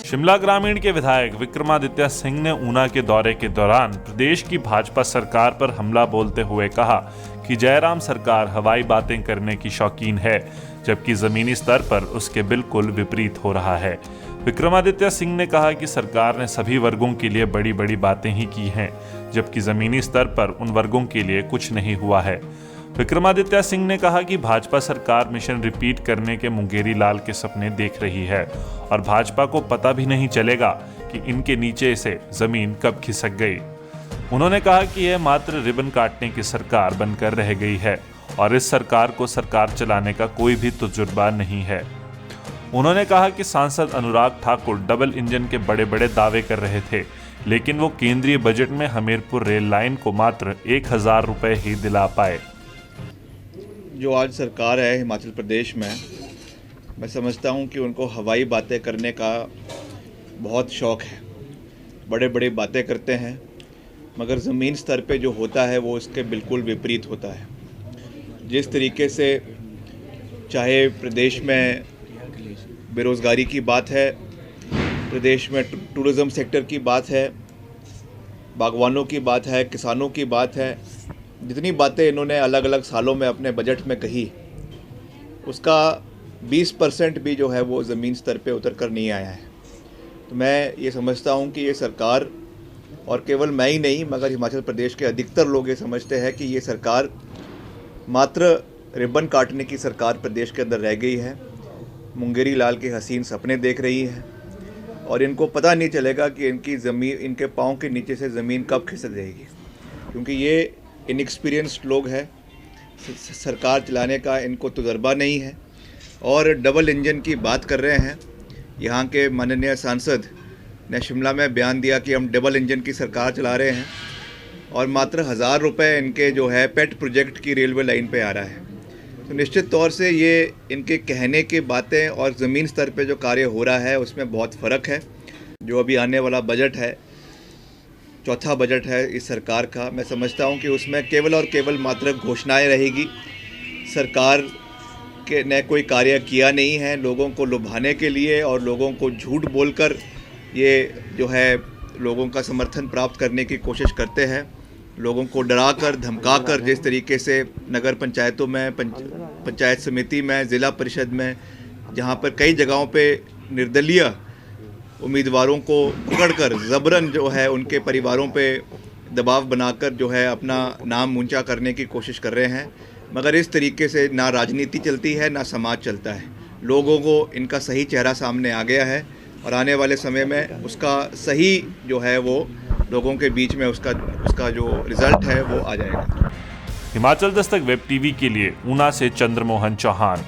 शिमला ग्रामीण के विधायक विक्रमादित्य सिंह ने ऊना के दौरे के दौरान प्रदेश की भाजपा सरकार पर हमला बोलते हुए कहा कि जयराम सरकार हवाई बातें करने की शौकीन है, जबकि जमीनी स्तर पर उसके बिल्कुल विपरीत हो रहा है। विक्रमादित्य सिंह ने कहा कि सरकार ने सभी वर्गों के लिए बड़ी बड़ी बातें ही की हैं, जबकि जमीनी स्तर पर उन वर्गों के लिए कुछ नहीं हुआ है। विक्रमादित्य सिंह ने कहा कि भाजपा सरकार मिशन रिपीट करने के मुंगेरी लाल के सपने देख रही है और भाजपा को पता भी नहीं चलेगा कि इनके नीचे से जमीन कब खिसक गई। उन्होंने कहा कि यह मात्र रिबन काटने की सरकार बनकर रह गई है और इस सरकार को सरकार चलाने का कोई भी तजुर्बा नहीं है। उन्होंने कहा कि सांसद अनुराग ठाकुर डबल इंजन के बड़े बड़े दावे कर रहे थे, लेकिन वो केंद्रीय बजट में हमीरपुर रेल लाइन को मात्र 1000 रुपये ही दिला पाए। जो आज सरकार है हिमाचल प्रदेश में, मैं समझता हूं कि उनको हवाई बातें करने का बहुत शौक़ है। बड़े बड़े बातें करते हैं, मगर ज़मीन स्तर पे जो होता है वो इसके बिल्कुल विपरीत होता है। जिस तरीके से चाहे प्रदेश में बेरोज़गारी की बात है, प्रदेश में टूरिज़्म सेक्टर की बात है, बागवानों की बात है, किसानों की बात है, जितनी बातें इन्होंने अलग अलग सालों में अपने बजट में कही, उसका 20% भी जो है वो ज़मीन स्तर पे उतर कर नहीं आया है। तो मैं ये समझता हूँ कि ये सरकार, और केवल मैं ही नहीं मगर हिमाचल प्रदेश के अधिकतर लोग ये समझते हैं कि ये सरकार मात्र रिबन काटने की सरकार प्रदेश के अंदर रह गई है। मुंगेरी लाल के हसीन सपने देख रही है और इनको पता नहीं चलेगा कि इनकी ज़मीन, इनके पाँव के नीचे से ज़मीन कब खिसक जाएगी, क्योंकि ये इनएक्सपीरियंस्ड लोग हैं। सरकार चलाने का इनको तजुर्बा नहीं है और डबल इंजन की बात कर रहे हैं। यहाँ के माननीय सांसद ने शिमला में बयान दिया कि हम डबल इंजन की सरकार चला रहे हैं और मात्र 1000 रुपये इनके जो है पेट प्रोजेक्ट की रेलवे लाइन पे आ रहा है। तो निश्चित तौर से ये इनके कहने की बातें और ज़मीन स्तर पे जो कार्य हो रहा है उसमें बहुत फ़र्क है। जो अभी आने वाला बजट है, चौथा बजट है इस सरकार का, मैं समझता हूं कि उसमें केवल और केवल मात्र घोषणाएं रहेगी। सरकार के ने कोई कार्य किया नहीं है। लोगों को लुभाने के लिए और लोगों को झूठ बोलकर ये जो है लोगों का समर्थन प्राप्त करने की कोशिश करते हैं। लोगों को डरा कर धमका कर, जिस तरीके से नगर पंचायतों में, पंचायत समिति में, ज़िला परिषद में, जहाँ पर कई जगहों पर निर्दलीय उम्मीदवारों को पकड़कर ज़बरन जो है उनके परिवारों पे दबाव बनाकर जो है अपना नाम ऊंचा करने की कोशिश कर रहे हैं। मगर इस तरीके से ना राजनीति चलती है, ना समाज चलता है। लोगों को इनका सही चेहरा सामने आ गया है और आने वाले समय में उसका सही जो है वो लोगों के बीच में उसका जो रिज़ल्ट है वो आ जाएगा। हिमाचल दस्तक वेब टीवी के लिए ऊना से चंद्रमोहन चौहान।